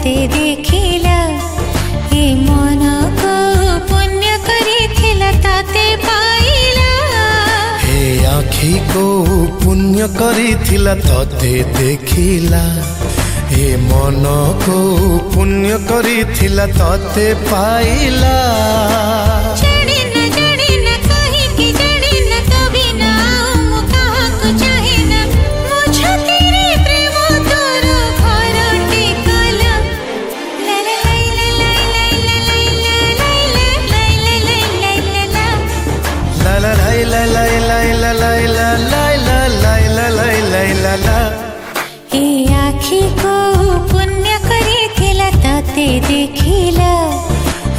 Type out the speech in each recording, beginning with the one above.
तते देखिला ए मन को पुण्य करिथिला तते पाइला हे आखी को पुण्य करिथिला तते देखिला हे मन को पुण्य करिथिला तते पाइला आखी को पुण्य करिथिला तते देखिला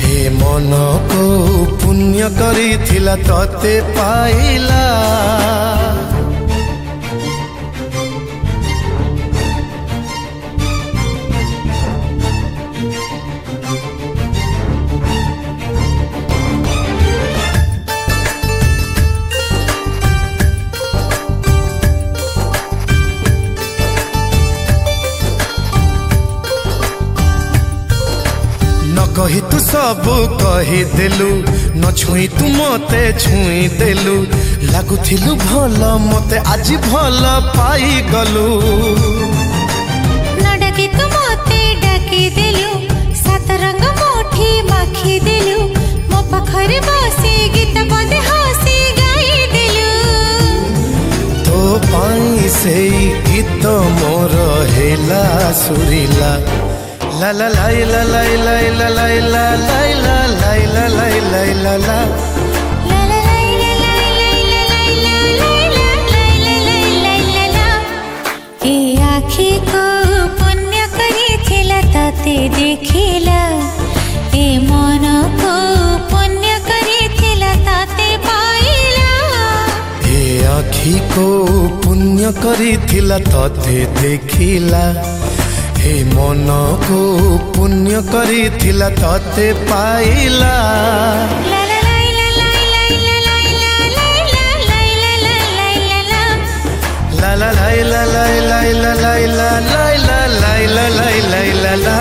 हे मन को पुण्य करिथिला तते पाइला कही तू सब कही देलु न छुई तू मते छुई देलु लागुथिलु भल मते आज भल पाई गलु न डाकी तू मते डाकी देलु सात रंग मोठी माखी देलु मो पाखरे बसी गीत बदे हसी गाई देलु तो पाई से गीत मोर हेला सुरीला ला ला ला ला ला ला ला ला ला ला ला ला ला ला आखी को पुण्य करिथिला तते देखिला ए मन को पुण्य करिथिला तते पाइला हे आखी को पुण्य करिथिला तते देखिला हे मन को पुण्य करिथिला तते पाइला ला ला ला ला ला ला ला ला ला ला ला ला ला ला ला ला